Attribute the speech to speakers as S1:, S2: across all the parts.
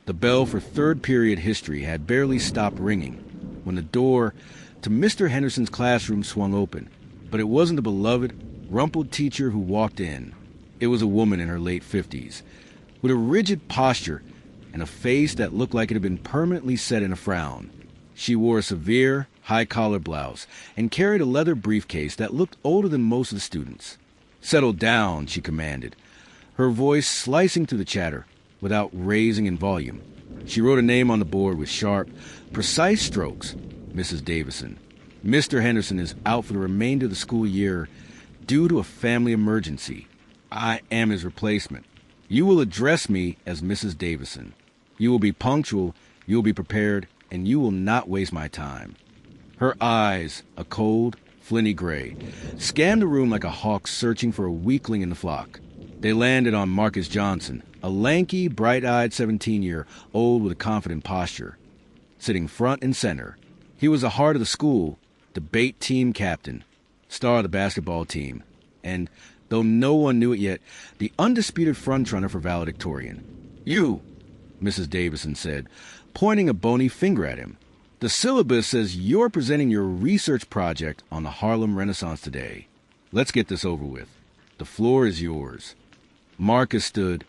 S1: The bell for third period history had barely stopped ringing when the door to Mr. Henderson's classroom swung open. But it wasn't the beloved, rumpled teacher who walked in. It was a woman in her late 50s, with a rigid posture and a face that looked like it had been permanently set in a frown. She wore a severe, high-collar blouse and carried a leather briefcase that looked older than most of the students. "Settle down," she commanded, her voice slicing through the chatter without raising in volume. She wrote a name on the board with sharp, precise strokes. Mrs. Davison. "Mr. Henderson is out for the remainder of the school year due to a family emergency. I am his replacement. You will address me as Mrs. Davison. You will be punctual, you will be prepared, and you will not waste my time." Her eyes, a cold, flinty gray, scanned the room like a hawk searching for a weakling in the flock. They landed on Marcus Johnson, a lanky, bright-eyed 17-year-old with a confident posture, sitting front and center. He was the heart of the school, debate team captain, star of the basketball team, and, though no one knew it yet, the undisputed frontrunner for valedictorian. "You," Mrs. Davison said, pointing a bony finger at him. "The syllabus says you're presenting your research project on the Harlem Renaissance today. Let's get this over with. The floor is yours." Marcus stood,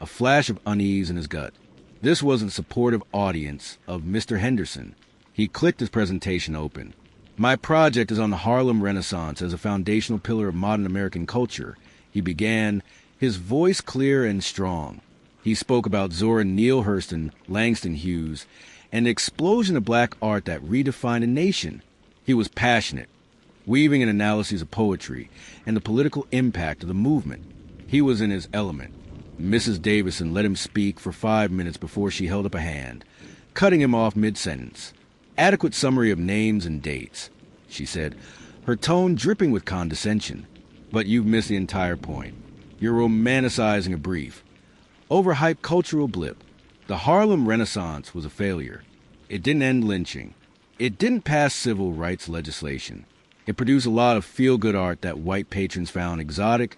S1: a flash of unease in his gut. This wasn't a supportive audience of Mr. Henderson. He clicked his presentation open. "My project is on the Harlem Renaissance as a foundational pillar of modern American culture," he began, his voice clear and strong. He spoke about Zora Neale Hurston, Langston Hughes, and the explosion of black art that redefined a nation. He was passionate, weaving an analysis of poetry and the political impact of the movement. He was in his element. Mrs. Davison let him speak for 5 minutes before she held up a hand, cutting him off mid-sentence. "Adequate summary of names and dates," she said, her tone dripping with condescension. "But you've missed the entire point. You're romanticizing a brief. Overhyped cultural blip. The Harlem Renaissance was a failure. It didn't end lynching. It didn't pass civil rights legislation. It produced a lot of feel-good art that white patrons found exotic,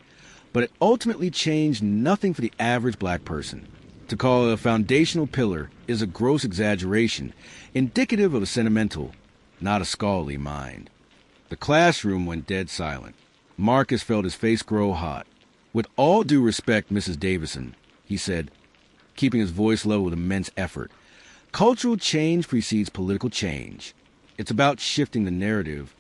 S1: but it ultimately changed nothing for the average black person. To call it a foundational pillar is a gross exaggeration, indicative of a sentimental, not a scholarly mind." The classroom went dead silent. Marcus felt his face grow hot. "With all due respect, Mrs. Davison," he said, keeping his voice low with immense effort, "cultural change precedes political change. It's about shifting the narrative,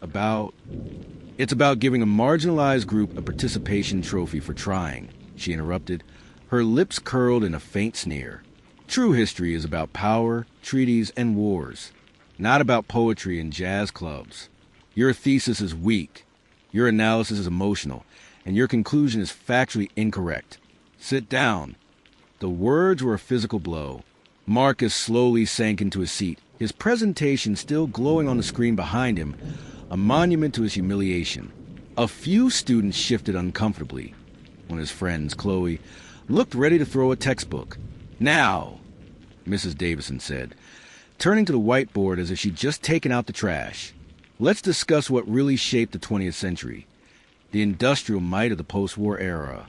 S1: It's about giving a marginalized group a participation trophy for trying," she interrupted, her lips curled in a faint sneer. "True history is about power, treaties, and wars, not about poetry and jazz clubs. Your thesis is weak, your analysis is emotional, and your conclusion is factually incorrect. Sit down." The words were a physical blow. Marcus slowly sank into his seat, his presentation still glowing on the screen behind him, a monument to his humiliation. A few students shifted uncomfortably when his friends, Chloe, looked ready to throw a textbook. "Now," Mrs. Davison said, turning to the whiteboard as if she'd just taken out the trash, "let's discuss what really shaped the 20th century, the industrial might of the post-war era."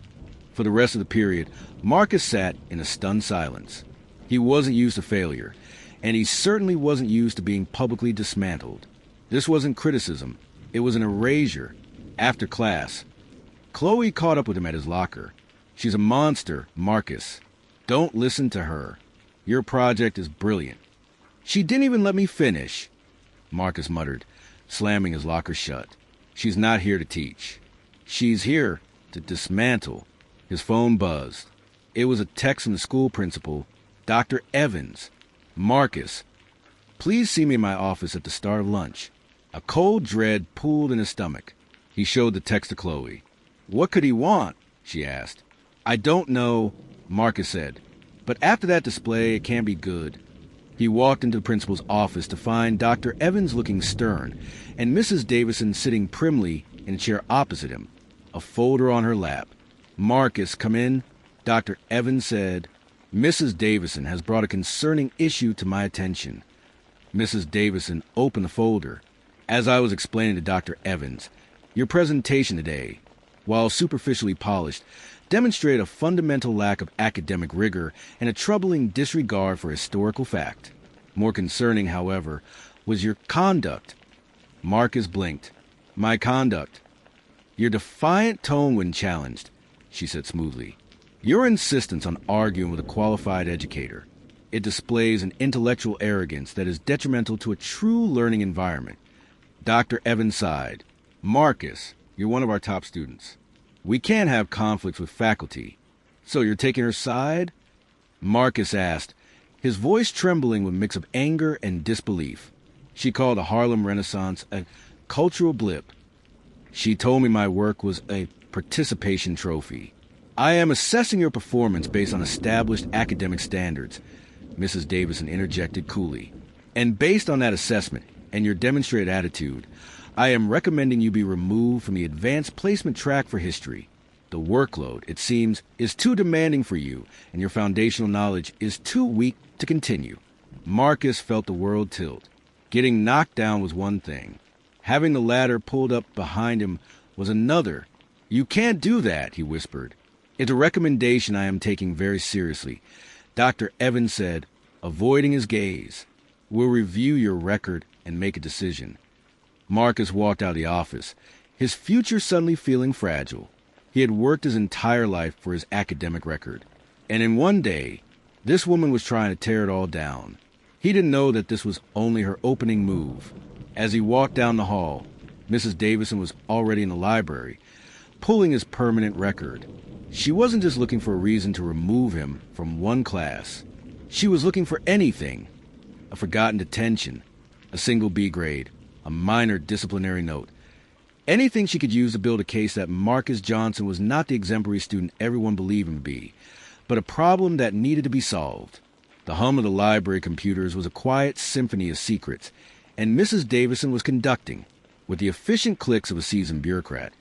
S1: For the rest of the period, Marcus sat in a stunned silence. He wasn't used to failure, and he certainly wasn't used to being publicly dismantled. This wasn't criticism. It was an erasure. After class, Chloe caught up with him at his locker. "She's a monster, Marcus. Don't listen to her. Your project is brilliant." "She didn't even let me finish," Marcus muttered, slamming his locker shut. "She's not here to teach. She's here to dismantle." His phone buzzed. It was a text from the school principal, Dr. Evans. "Marcus, please see me in my office at the start of lunch." A cold dread pooled in his stomach. He showed the text to Chloe. "What could he want?" she asked. "I don't know," Marcus said. "But after that display, it can't be good." He walked into the principal's office to find Dr. Evans looking stern and Mrs. Davison sitting primly in a chair opposite him, a folder on her lap. "Marcus, come in," Dr. Evans said. "Mrs. Davison has brought a concerning issue to my attention." Mrs. Davison opened the folder. "As I was explaining to Dr. Evans, your presentation today, while superficially polished, demonstrated a fundamental lack of academic rigor and a troubling disregard for historical fact. More concerning, however, was your conduct. Marcus blinked. My conduct. Your defiant tone when challenged, she said smoothly. Your insistence on arguing with a qualified educator. It displays an intellectual arrogance that is detrimental to a true learning environment. Dr. Evans sighed. Marcus, you're one of our top students. We can't have conflicts with faculty. So you're taking her side? Marcus asked, his voice trembling with a mix of anger and disbelief. She called the Harlem Renaissance a cultural blip. She told me my work was a participation trophy. I am assessing your performance based on established academic standards, Mrs. Davison interjected coolly. And based on that assessment and your demonstrated attitude, I am recommending you be removed from the advanced placement track for history. The workload, it seems, is too demanding for you, and your foundational knowledge is too weak to continue. Marcus felt the world tilt. Getting knocked down was one thing. Having the ladder pulled up behind him was another. You can't do that, he whispered. It's a recommendation I am taking very seriously. Dr. Evans said, avoiding his gaze. We'll review your record and make a decision. Marcus walked out of the office, his future suddenly feeling fragile. He had worked his entire life for his academic record. And in one day, this woman was trying to tear it all down. He didn't know that this was only her opening move. As he walked down the hall, Mrs. Davison was already in the library, pulling his permanent record. She wasn't just looking for a reason to remove him from one class. She was looking for anything. A forgotten detention, a single B grade, a minor disciplinary note. Anything she could use to build a case that Marcus Johnson was not the exemplary student everyone believed him to be, but a problem that needed to be solved. The hum of the library computers was a quiet symphony of secrets, and Mrs. Davison was conducting. With the efficient clicks of a seasoned bureaucrat,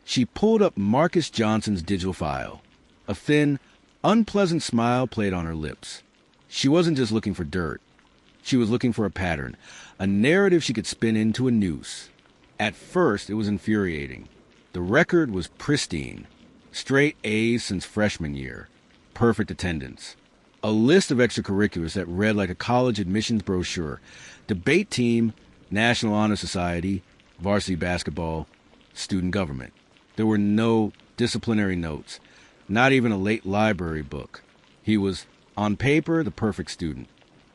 S1: she pulled up Marcus Johnson's digital file. A thin, unpleasant smile played on her lips. She wasn't just looking for dirt. She was looking for a pattern, a narrative she could spin into a noose. At first, it was infuriating. The record was pristine. Straight A's since freshman year. Perfect attendance. A list of extracurriculars that read like a college admissions brochure. Debate team, National Honor Society, varsity basketball, student government. There were no disciplinary notes, not even a late library book. He was, on paper, the perfect student.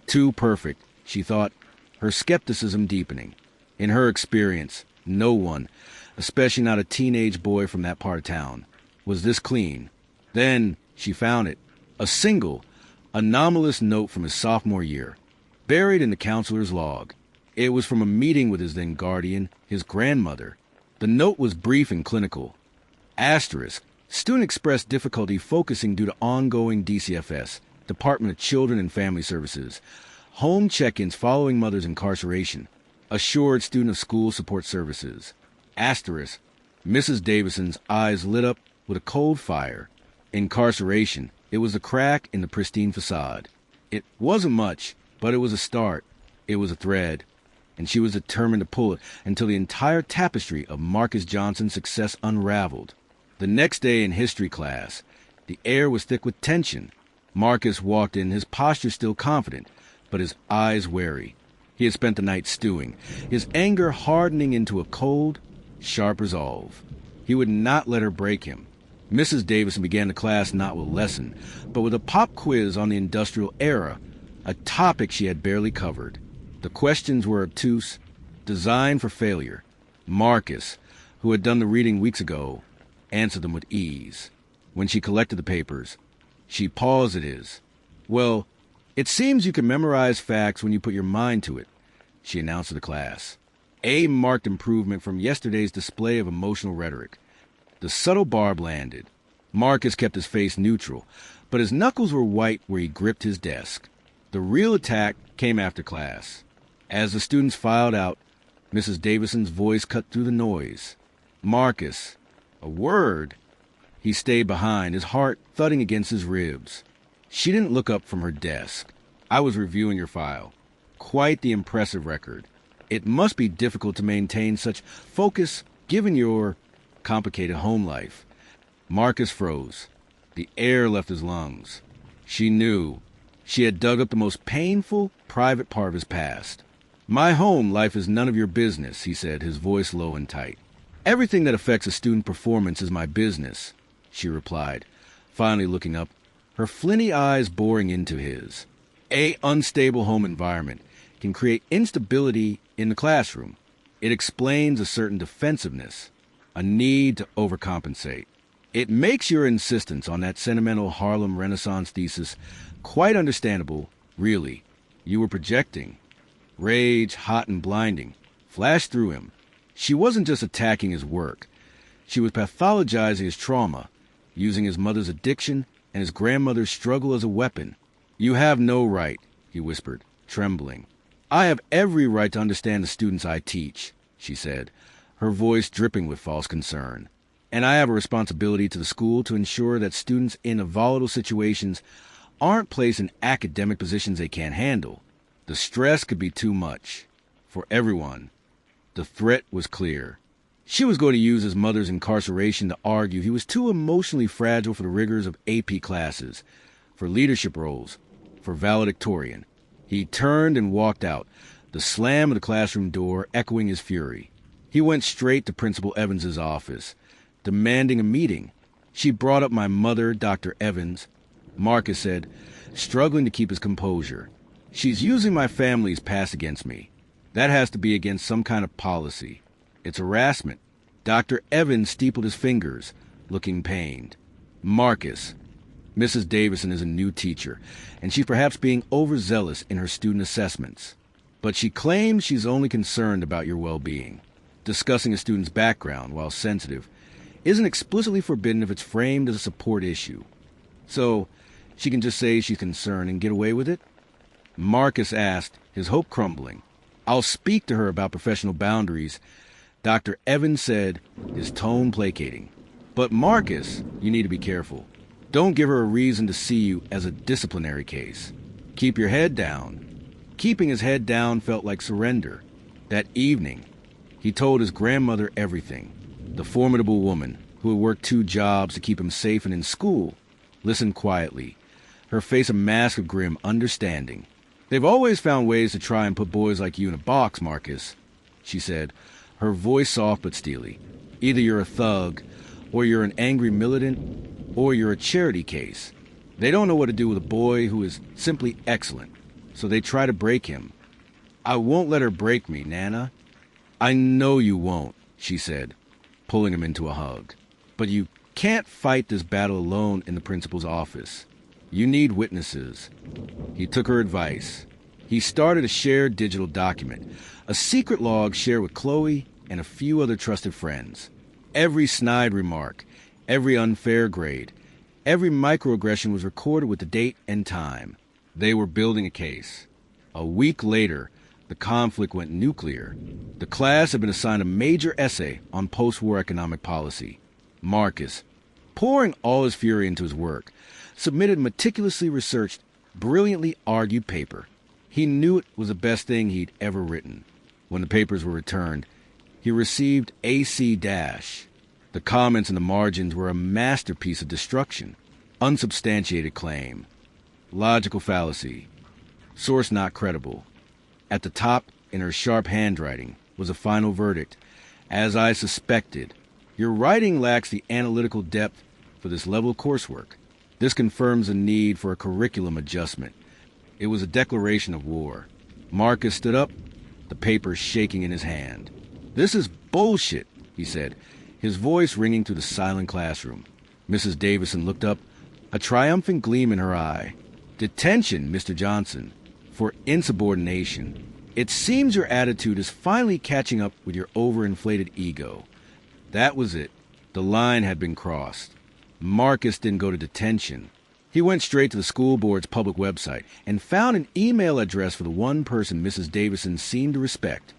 S1: Too perfect, she thought, her skepticism deepening. In her experience, no one, especially not a teenage boy from that part of town, was this clean. Then she found it, a single, anomalous note from his sophomore year, buried in the counselor's log. It was from a meeting with his then guardian, his grandmother. The note was brief and clinical. Asterisk, student expressed difficulty focusing due to ongoing DCFS, Department of Children and Family Services, home check-ins following mother's incarceration, assured student of school support services. Asterisk, Mrs. Davison's eyes lit up with a cold fire. Incarceration, it was a crack in the pristine facade. It wasn't much, but it was a start. It was a thread. And she was determined to pull it until the entire tapestry of Marcus Johnson's success unraveled. The next day in history class, the air was thick with tension. Marcus walked in, his posture still confident, but his eyes wary. He had spent the night stewing, his anger hardening into a cold, sharp resolve. He would not let her break him. Mrs. Davison began the class not with a lesson, but with a pop quiz on the industrial era, a topic she had barely covered. The questions were obtuse, designed for failure. Marcus, who had done the reading weeks ago, answered them with ease. When she collected the papers, she paused at his. Well, it seems you can memorize facts when you put your mind to it, she announced to the class. A marked improvement from yesterday's display of emotional rhetoric. The subtle barb landed. Marcus kept his face neutral, but his knuckles were white where he gripped his desk. The real attack came after class. As the students filed out, Mrs. Davison's voice cut through the noise. Marcus, a word. He stayed behind, his heart thudding against his ribs. She didn't look up from her desk. I was reviewing your file. Quite the impressive record. It must be difficult to maintain such focus given your complicated home life. Marcus froze. The air left his lungs. She knew. She had dug up the most painful, private part of his past. "My home life is none of your business," he said, his voice low and tight. "Everything that affects a student performance is my business," she replied, finally looking up, her flinty eyes boring into his. "A unstable home environment can create instability in the classroom. It explains a certain defensiveness, a need to overcompensate. It makes your insistence on that sentimental Harlem Renaissance thesis quite understandable, really. You were projecting." Rage, hot and blinding, flashed through him. She wasn't just attacking his work. She was pathologizing his trauma, using his mother's addiction and his grandmother's struggle as a weapon. "You have no right," he whispered, trembling. "I have every right to understand the students I teach," she said, her voice dripping with false concern. "And I have a responsibility to the school to ensure that students in volatile situations aren't placed in academic positions they can't handle. The stress could be too much. For everyone." The threat was clear. She was going to use his mother's incarceration to argue he was too emotionally fragile for the rigors of AP classes, for leadership roles, for valedictorian. He turned and walked out, the slam of the classroom door echoing his fury. He went straight to Principal Evans's office, demanding a meeting. "She brought up my mother, Dr. Evans," Marcus said, struggling to keep his composure. "She's using my family's past against me. That has to be against some kind of policy. It's harassment." Dr. Evans steepled his fingers, looking pained. "Marcus, Mrs. Davison is a new teacher, and she's perhaps being overzealous in her student assessments. But she claims she's only concerned about your well-being. Discussing a student's background, while sensitive, isn't explicitly forbidden if it's framed as a support issue. So, she can just say she's concerned and get away with it?" Marcus asked, his hope crumbling. "I'll speak to her about professional boundaries," Dr. Evans said, his tone placating. "But Marcus, you need to be careful. Don't give her a reason to see you as a disciplinary case. Keep your head down." Keeping his head down felt like surrender. That evening, he told his grandmother everything. The formidable woman, who had worked 2 jobs to keep him safe and in school, listened quietly, her face a mask of grim understanding. "They've always found ways to try and put boys like you in a box, Marcus," she said, her voice soft but steely. "Either you're a thug, or you're an angry militant, or you're a charity case. They don't know what to do with a boy who is simply excellent, so they try to break him. I won't let her break me, Nana." "I know you won't," she said, pulling him into a hug. "But you can't fight this battle alone in the principal's office. You need witnesses." He took her advice. He started a shared digital document, a secret log shared with Chloe and a few other trusted friends. Every snide remark, every unfair grade, every microaggression was recorded with the date and time. They were building a case. A week later, the conflict went nuclear. The class had been assigned a major essay on post-war economic policy. Marcus, pouring all his fury into his work, submitted a meticulously researched, brilliantly argued paper. He knew it was the best thing he'd ever written. When the papers were returned, he received AC-. The comments in the margins were a masterpiece of destruction. Unsubstantiated claim. Logical fallacy. Source not credible. At the top, in her sharp handwriting, was a final verdict. "As I suspected, your writing lacks the analytical depth for this level of coursework. This confirms a need for a curriculum adjustment." It was a declaration of war. Marcus stood up, the paper shaking in his hand. "This is bullshit," he said, his voice ringing through the silent classroom. Mrs. Davison looked up, a triumphant gleam in her eye. "Detention, Mr. Johnson, for insubordination. It seems your attitude is finally catching up with your overinflated ego." That was it. The line had been crossed. Marcus didn't go to detention. He went straight to the school board's public website and found an email address for the one person Mrs. Davison seemed to respect.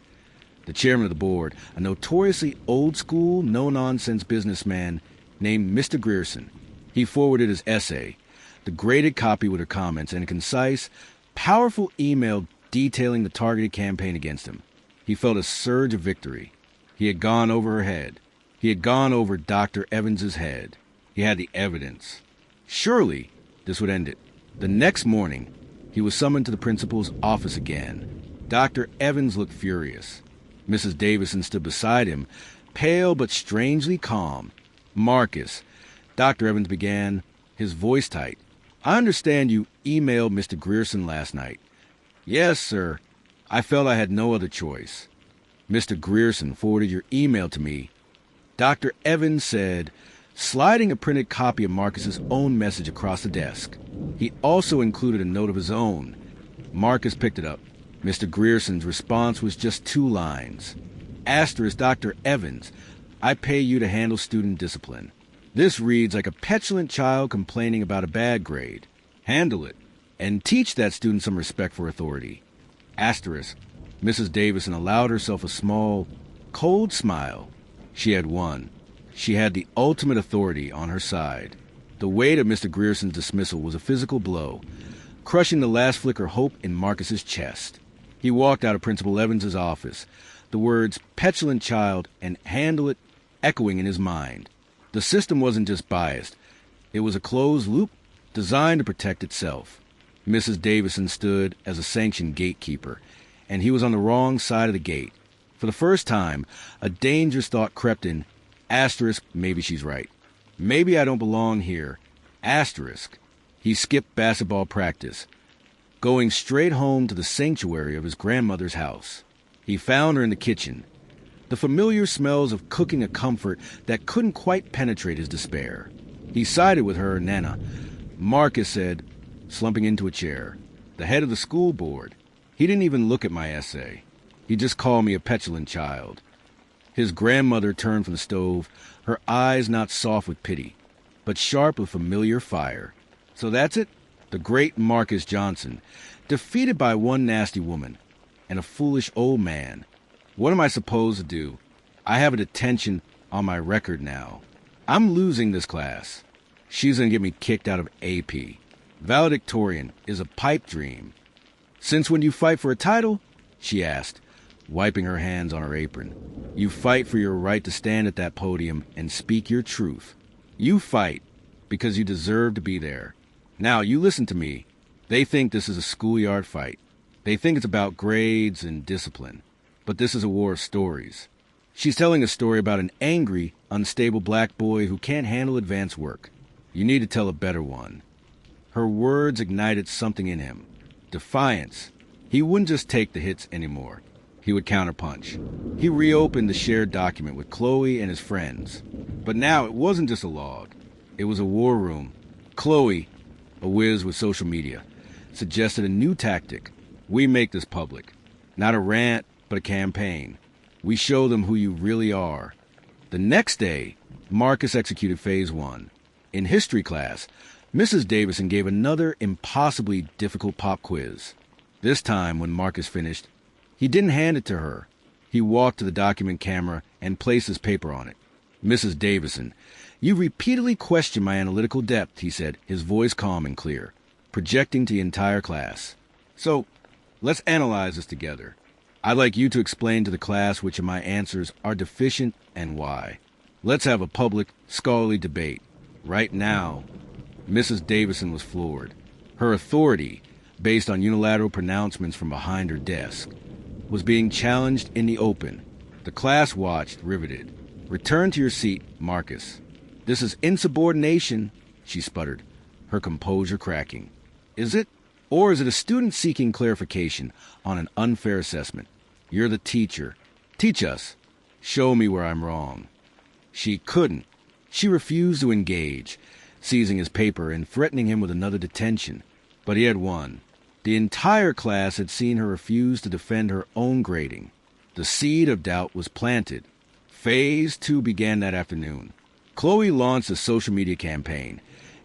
S1: The chairman of the board, a notoriously old-school, no-nonsense businessman named Mr. Grierson. He forwarded his essay, the graded copy with her comments, and a concise, powerful email detailing the targeted campaign against him. He felt a surge of victory. He had gone over her head. He had gone over Dr. Evans's head. He had the evidence. Surely this would end it. The next morning, he was summoned to the principal's office again. Dr. Evans looked furious. Mrs. Davison stood beside him, pale but strangely calm. "Marcus," Dr. Evans began, his voice tight. "I understand you emailed Mr. Grierson last night." "Yes, sir. I felt I had no other choice." "Mr. Grierson forwarded your email to me." Dr. Evans said, sliding a printed copy of Marcus's own message across the desk. He also included a note of his own. Marcus picked it up. Mr. Grierson's response was just 2 lines. Asterisk, Dr. Evans, I pay you to handle student discipline. This reads like a petulant child complaining about a bad grade. Handle it, and teach that student some respect for authority. Asterisk, Mrs. Davison allowed herself a small, cold smile. She had won. She had the ultimate authority on her side. The weight of Mr. Grierson's dismissal was a physical blow, crushing the last flicker of hope in Marcus's chest. He walked out of Principal Evans's office, the words petulant child and handle it echoing in his mind. The system wasn't just biased. It was a closed loop designed to protect itself. Mrs. Davison stood as a sanctioned gatekeeper, and he was on the wrong side of the gate. For the first time, a dangerous thought crept in. Asterisk, maybe she's right. Maybe I don't belong here. Asterisk. He skipped basketball practice, going straight home to the sanctuary of his grandmother's house. He found her in the kitchen. The familiar smells of cooking a comfort that couldn't quite penetrate his despair. He sided with her, Nana. Marcus said, slumping into a chair, the head of the school board. He didn't even look at my essay. He just called me a petulant child. His grandmother turned from the stove, her eyes not soft with pity, but sharp with familiar fire. So that's it? The great Marcus Johnson, defeated by one nasty woman and a foolish old man. What am I supposed to do? I have a detention on my record now. I'm losing this class. She's going to get me kicked out of AP. Valedictorian is a pipe dream. Since when do you fight for a title? She asked, wiping her hands on her apron. You fight for your right to stand at that podium and speak your truth. You fight because you deserve to be there. Now, you listen to me. They think this is a schoolyard fight. They think it's about grades and discipline. But this is a war of stories. She's telling a story about an angry, unstable black boy who can't handle advanced work. You need to tell a better one. Her words ignited something in him. Defiance. He wouldn't just take the hits anymore. He would counterpunch. He reopened the shared document with Chloe and his friends. But now it wasn't just a log. It was a war room. Chloe, a whiz with social media, suggested a new tactic. We make this public. Not a rant, but a campaign. We show them who you really are. The next day, Marcus executed phase 1. In history class, Mrs. Davison gave another impossibly difficult pop quiz. This time, when Marcus finished, he didn't hand it to her. He walked to the document camera and placed his paper on it. Mrs. Davison, you repeatedly questioned my analytical depth, he said, his voice calm and clear, projecting to the entire class. So, let's analyze this together. I'd like you to explain to the class which of my answers are deficient and why. Let's have a public, scholarly debate. Right now. Mrs. Davison was floored. Her authority, based on unilateral pronouncements from behind her desk, was being challenged in the open. The class watched, riveted. Return to your seat, Marcus. This is insubordination, she sputtered, her composure cracking. Is it? Or is it a student seeking clarification on an unfair assessment? You're the teacher. Teach us. Show me where I'm wrong. She couldn't. She refused to engage, seizing his paper and threatening him with another detention. But he had won. The entire class had seen her refuse to defend her own grading. The seed of doubt was planted. Phase 2 began that afternoon. Chloe launched a social media campaign.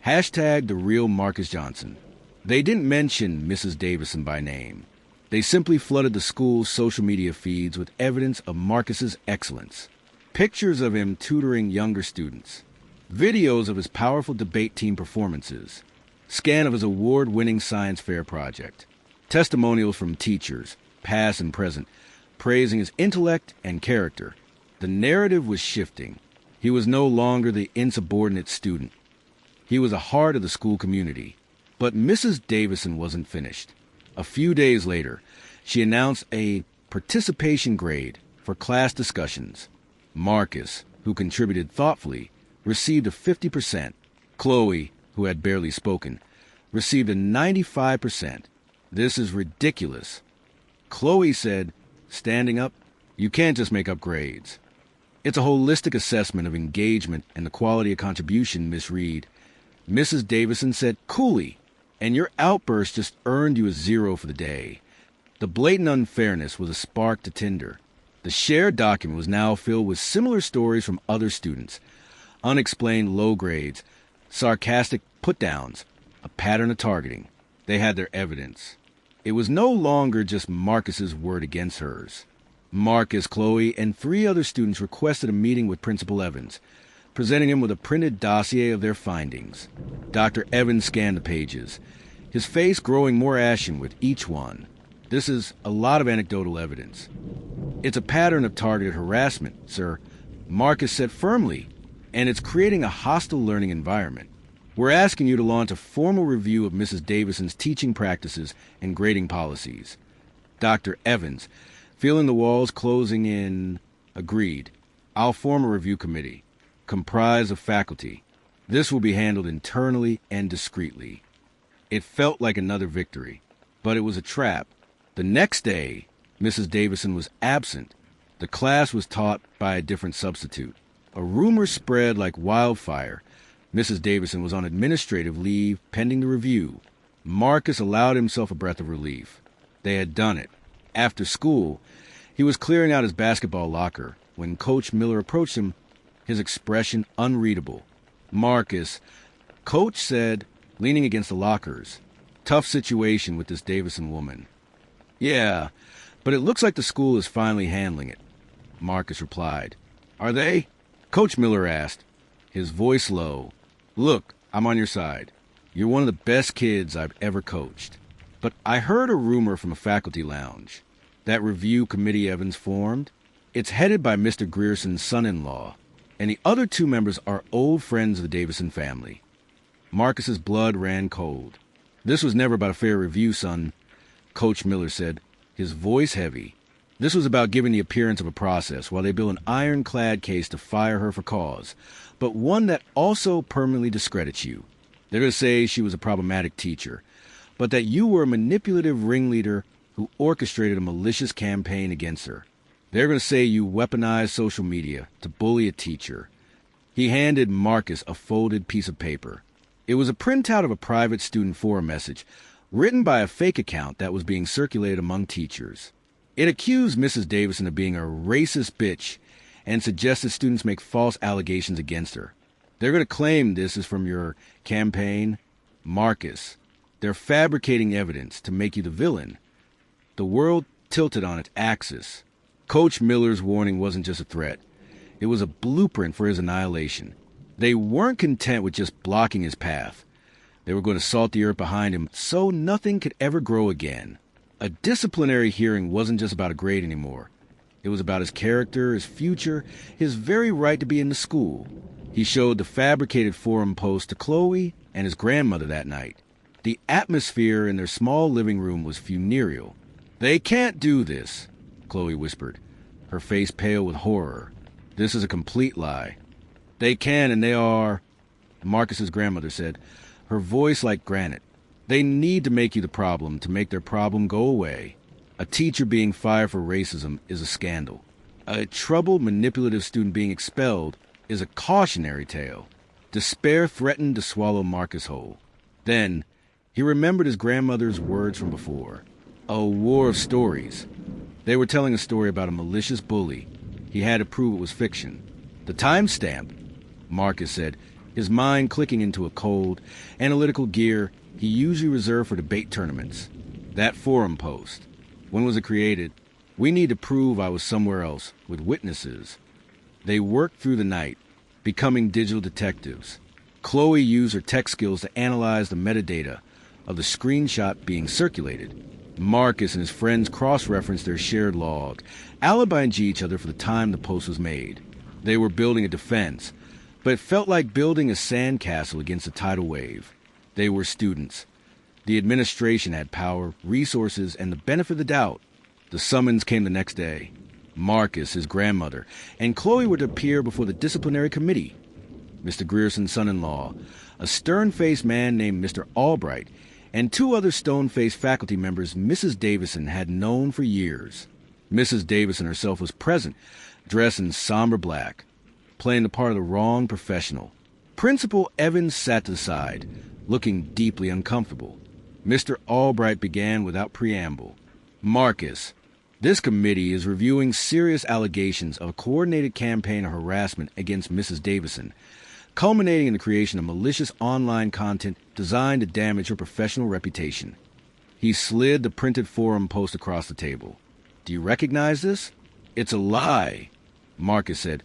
S1: Hashtag the real Marcus Johnson. They didn't mention Mrs. Davison by name. They simply flooded the school's social media feeds with evidence of Marcus's excellence. Pictures of him tutoring younger students. Videos of his powerful debate team performances. Scan of his award-winning science fair project. Testimonials from teachers, past and present, praising his intellect and character. The narrative was shifting. He was no longer the insubordinate student. He was a heart of the school community. But Mrs. Davison wasn't finished. A few days later, she announced a participation grade for class discussions. Marcus, who contributed thoughtfully, received a 50%. Chloe, who had barely spoken, received a 95%. This is ridiculous. Chloe said, standing up, "You can't just make up grades. It's a holistic assessment of engagement and the quality of contribution, Miss Reed." Mrs. Davison said, "Coolly, and your outburst just earned you a 0 for the day." The blatant unfairness was a spark to tinder. The shared document was now filled with similar stories from other students. Unexplained low grades, sarcastic put-downs, a pattern of targeting. They had their evidence. It was no longer just Marcus's word against hers. Marcus, Chloe, and 3 other students requested a meeting with Principal Evans, presenting him with a printed dossier of their findings. Dr. Evans scanned the pages, his face growing more ashen with each one. "This is a lot of anecdotal evidence. It's a pattern of targeted harassment, sir," Marcus said firmly, "and it's creating a hostile learning environment. We're asking you to launch a formal review of Mrs. Davison's teaching practices and grading policies." Dr. Evans, feeling the walls closing in, agreed. "I'll form a review committee, comprised of faculty. This will be handled internally and discreetly." It felt like another victory, but it was a trap. The next day, Mrs. Davison was absent. The class was taught by a different substitute. A rumor spread like wildfire. Mrs. Davison was on administrative leave pending the review. Marcus allowed himself a breath of relief. They had done it. After school, he was clearing out his basketball locker when Coach Miller approached him, his expression unreadable. "Marcus," Coach said, leaning against the lockers, "tough situation with this Davison woman." "Yeah, but it looks like the school is finally handling it," Marcus replied. "Are they?" Coach Miller asked, his voice low. "Look, I'm on your side. You're one of the best kids I've ever coached. But I heard a rumor from a faculty lounge. That review committee Evans formed, it's headed by Mr. Grierson's son-in-law, and the other 2 members are old friends of the Davison family." Marcus's blood ran cold. "This was never about a fair review, son," Coach Miller said, his voice heavy. "This was about giving the appearance of a process while they built an ironclad case to fire her for cause, but one that also permanently discredits you. They're going to say she was a problematic teacher, but that you were a manipulative ringleader who orchestrated a malicious campaign against her. They're going to say you weaponized social media to bully a teacher." He handed Marcus a folded piece of paper. It was a printout of a private student forum message written by a fake account that was being circulated among teachers. It accused Mrs. Davison of being a racist bitch and suggested students make false allegations against her. They're going to claim this is from your campaign. Marcus, they're fabricating evidence to make you the villain. The world tilted on its axis. Coach Miller's warning wasn't just a threat. It was a blueprint for his annihilation. They weren't content with just blocking his path. They were going to salt the earth behind him so nothing could ever grow again. A disciplinary hearing wasn't just about a grade anymore. It was about his character, his future, his very right to be in the school. He showed the fabricated forum post to Chloe and his grandmother that night. The atmosphere in their small living room was funereal. "They can't do this," Chloe whispered, her face pale with horror. "This is a complete lie." "They can, and they are," Marcus's grandmother said, her voice like granite. "They need to make you the problem to make their problem go away. A teacher being fired for racism is a scandal. A troubled, manipulative student being expelled is a cautionary tale." Despair threatened to swallow Marcus whole. Then he remembered his grandmother's words from before. A war of stories. They were telling a story about a malicious bully. He had to prove it was fiction. "The timestamp," Marcus said, his mind clicking into a cold, analytical gear he usually reserved for debate tournaments. "That forum post. When was it created? We need to prove I was somewhere else, with witnesses." They worked through the night, becoming digital detectives. Chloe used her tech skills to analyze the metadata of the screenshot being circulated. Marcus and his friends cross-referenced their shared log, alibying each other for the time the post was made. They were building a defense, but it felt like building a sandcastle against a tidal wave. They were students. The administration had power, resources, and the benefit of the doubt. The summons came the next day. Marcus, his grandmother, and Chloe were to appear before the disciplinary committee. Mr. Grierson's son-in-law, a stern-faced man named Mr. Albright, and two other stone-faced faculty members Mrs. Davison had known for years. Mrs. Davison herself was present, dressed in somber black, playing the part of the wrong professional. Principal Evans sat to the side, looking deeply uncomfortable. Mr. Albright began without preamble. Marcus, this committee is reviewing serious allegations of a coordinated campaign of harassment against Mrs. Davison, culminating in the creation of malicious online content designed to damage her professional reputation. He slid the printed forum post across the table. Do you recognize this? It's a lie, Marcus said,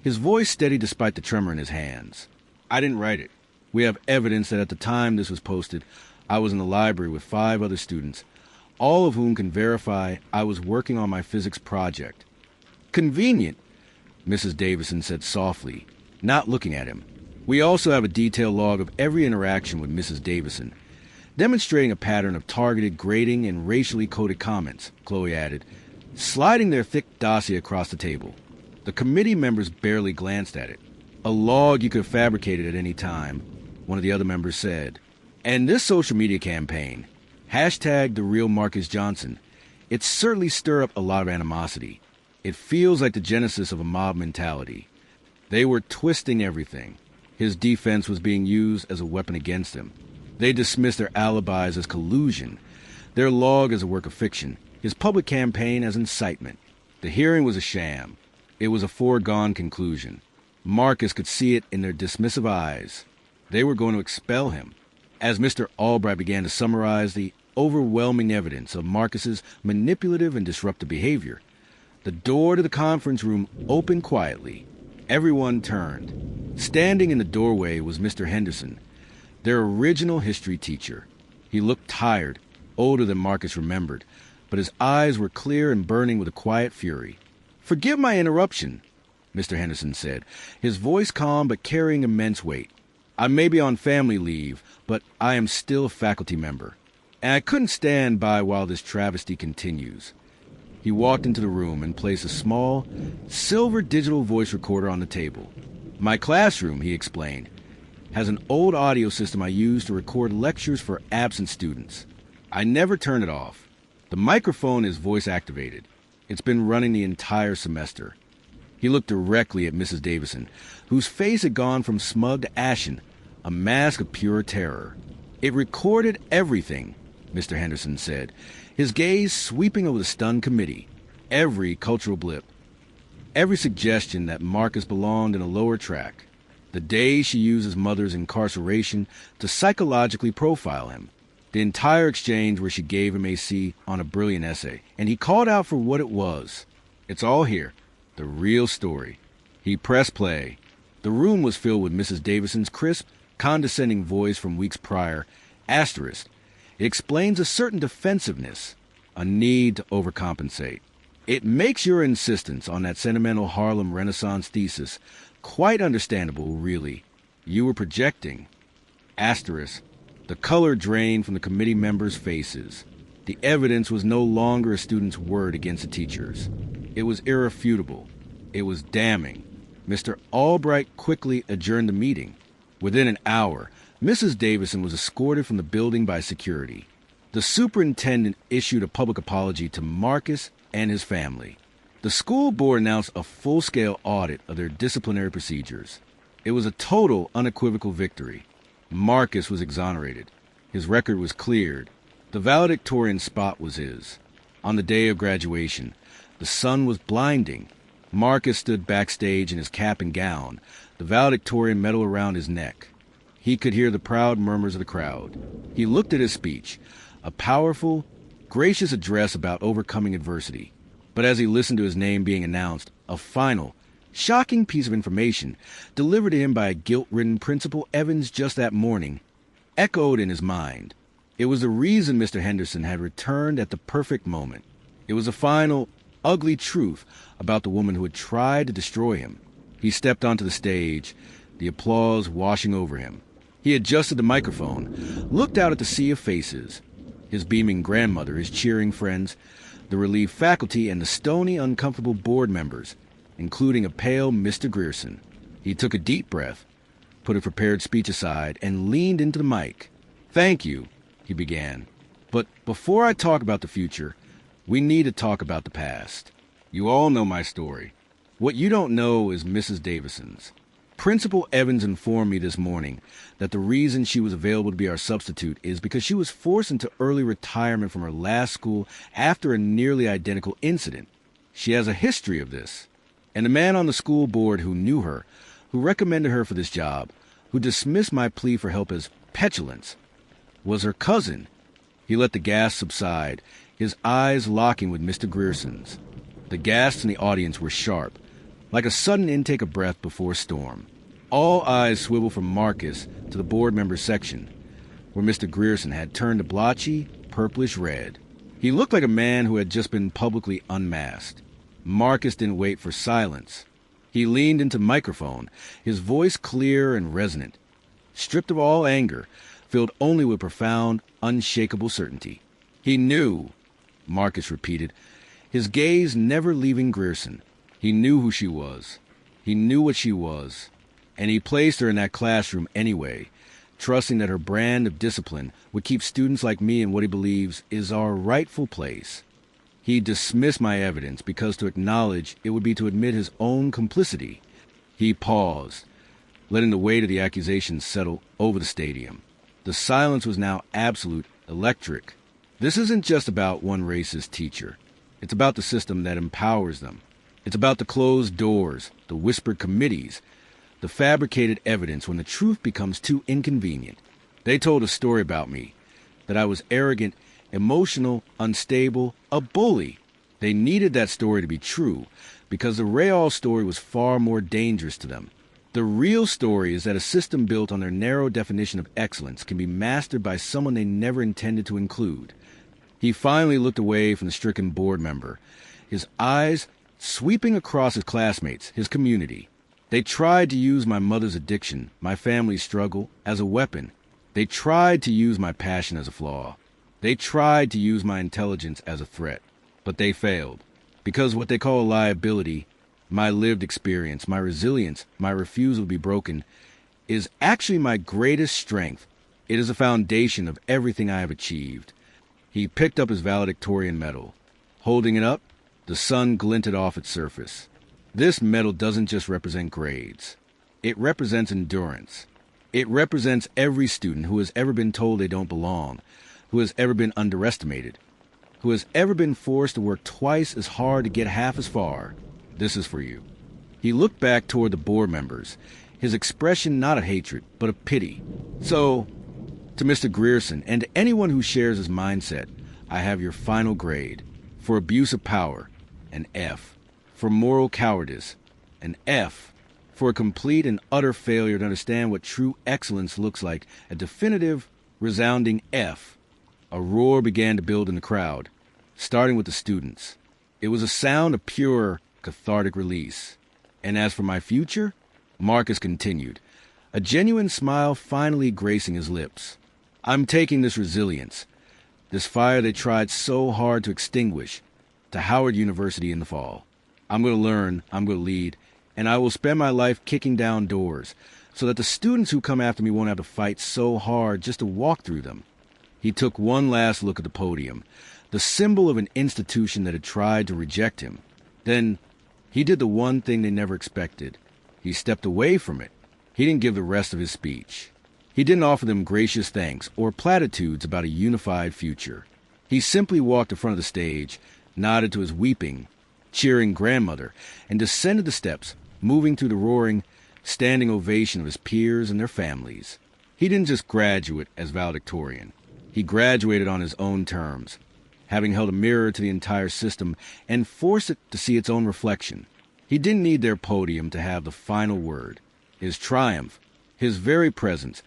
S1: his voice steady despite the tremor in his hands. I didn't write it. We have evidence that at the time this was posted, I was in the library with 5 other students, all of whom can verify I was working on my physics project. Convenient, Mrs. Davison said softly, not looking at him. We also have a detailed log of every interaction with Mrs. Davison, demonstrating a pattern of targeted grading and racially coded comments, Chloe added, sliding their thick dossier across the table. The committee members barely glanced at it. A log you could have fabricated at any time, one of the other members said. And this social media campaign, #TheRealMarcusJohnson, it certainly stirred up a lot of animosity. It feels like the genesis of a mob mentality. They were twisting everything. His defense was being used as a weapon against him. They dismissed their alibis as collusion, their log as a work of fiction, his public campaign as incitement. The hearing was a sham. It was a foregone conclusion. Marcus could see it in their dismissive eyes. They were going to expel him. As Mr. Albright began to summarize the overwhelming evidence of Marcus's manipulative and disruptive behavior, the door to the conference room opened quietly. Everyone turned. Standing in the doorway was Mr. Henderson, their original history teacher. He looked tired, older than Marcus remembered, but his eyes were clear and burning with a quiet fury. Forgive my interruption, Mr. Henderson said, his voice calm but carrying immense weight. I may be on family leave, but I am still a faculty member, and I couldn't stand by while this travesty continues. He walked into the room and placed a small, silver digital voice recorder on the table. My classroom, he explained, has an old audio system I use to record lectures for absent students. I never turn it off. The microphone is voice-activated. It's been running the entire semester. He looked directly at Mrs. Davison, whose face had gone from smug to ashen, a mask of pure terror. It recorded everything, Mr. Henderson said, his gaze sweeping over the stunned committee. Every cultural blip. Every suggestion that Marcus belonged in a lower track. The day she used his mother's incarceration to psychologically profile him. The entire exchange where she gave him a C on a brilliant essay, and he called out for what it was. It's all here. The real story. He pressed play. The room was filled with Mrs. Davison's crisp, condescending voice from weeks prior. Asterisk. It explains a certain defensiveness, a need to overcompensate. It makes your insistence on that sentimental Harlem Renaissance thesis quite understandable, really. You were projecting. Asterisk. The color drained from the committee members' faces. The evidence was no longer a student's word against the teachers. It was irrefutable. It was damning. Mr. Albright quickly adjourned the meeting. Within an hour, Mrs. Davison was escorted from the building by security. The superintendent issued a public apology to Marcus and his family. The school board announced a full-scale audit of their disciplinary procedures. It was a total, unequivocal victory. Marcus was exonerated. His record was cleared. The valedictorian spot was his. On the day of graduation, the sun was blinding. Marcus stood backstage in his cap and gown, the valedictorian medal around his neck. He could hear the proud murmurs of the crowd. He looked at his speech, a powerful, gracious address about overcoming adversity. But as he listened to his name being announced, a final, shocking piece of information, delivered to him by a guilt-ridden Principal Evans just that morning, echoed in his mind. It was the reason Mr. Henderson had returned at the perfect moment. It was a final, ugly truth about the woman who had tried to destroy him. He stepped onto the stage, the applause washing over him. He adjusted the microphone, looked out at the sea of faces. His beaming grandmother, his cheering friends, the relieved faculty, and the stony, uncomfortable board members, including a pale Mr. Grierson. He took a deep breath, put a prepared speech aside, and leaned into the mic. "Thank you," he began. "But before I talk about the future, we need to talk about the past. You all know my story. What you don't know is Mrs. Davison's. Principal Evans informed me this morning that the reason she was available to be our substitute is because she was forced into early retirement from her last school after a nearly identical incident. She has a history of this. And the man on the school board who knew her, who recommended her for this job, who dismissed my plea for help as petulance, was her cousin." He let the gasp subside, his eyes locking with Mr. Grierson's. The gasps in the audience were sharp, like a sudden intake of breath before a storm. All eyes swiveled from Marcus to the board member section, where Mr. Grierson had turned a blotchy, purplish red. He looked like a man who had just been publicly unmasked. Marcus didn't wait for silence. He leaned into the microphone, his voice clear and resonant, stripped of all anger, filled only with profound, unshakable certainty. "He knew," Marcus repeated, his gaze never leaving Grierson. "He knew who she was. He knew what she was. And he placed her in that classroom anyway, trusting that her brand of discipline would keep students like me in what he believes is our rightful place. He dismissed my evidence because to acknowledge it would be to admit his own complicity." He paused, letting the weight of the accusations settle over the stadium. The silence was now absolute, electric. This isn't just about one racist teacher. It's about the system that empowers them. It's about the closed doors, the whispered committees, the fabricated evidence when the truth becomes too inconvenient. They told a story about me, that I was arrogant, emotional, unstable, a bully. They needed that story to be true because the Rayall story was far more dangerous to them. The real story is that a system built on their narrow definition of excellence can be mastered by someone they never intended to include. He finally looked away from the stricken board member, his eyes sweeping across his classmates, his community. They tried to use my mother's addiction, my family's struggle, as a weapon. They tried to use my passion as a flaw. They tried to use my intelligence as a threat. But they failed. Because what they call a liability, my lived experience, my resilience, my refusal to be broken, is actually my greatest strength. It is the foundation of everything I have achieved. He picked up his valedictorian medal. Holding it up, the sun glinted off its surface. This medal doesn't just represent grades. It represents endurance. It represents every student who has ever been told they don't belong, who has ever been underestimated, who has ever been forced to work twice as hard to get half as far. This is for you. He looked back toward the board members, his expression not of hatred, but of pity. "So, to Mr. Grierson and to anyone who shares his mindset, I have your final grade. For abuse of power, an F. For moral cowardice, an F. For a complete and utter failure to understand what true excellence looks like, a definitive, resounding F." A roar began to build in the crowd, starting with the students. It was a sound of pure, cathartic release. "And as for my future," Marcus continued, a genuine smile finally gracing his lips, "I'm taking this resilience, this fire they tried so hard to extinguish, to Howard University in the fall. I'm going to learn, I'm going to lead, and I will spend my life kicking down doors so that the students who come after me won't have to fight so hard just to walk through them." He took one last look at the podium, the symbol of an institution that had tried to reject him. Then he did the one thing they never expected. He stepped away from it. He didn't give the rest of his speech. He didn't offer them gracious thanks or platitudes about a unified future. He simply walked in front of the stage, nodded to his weeping, cheering grandmother, and descended the steps, moving through the roaring, standing ovation of his peers and their families. He didn't just graduate as valedictorian. He graduated on his own terms, having held a mirror to the entire system and forced it to see its own reflection. He didn't need their podium to have the final word. His triumph, his very presence,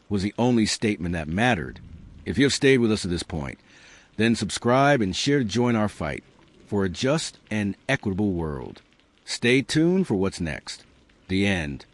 S1: was the only statement that mattered. If you have stayed with us to this point, then subscribe and share to join our fight for a just and equitable world. Stay tuned for what's next. The end.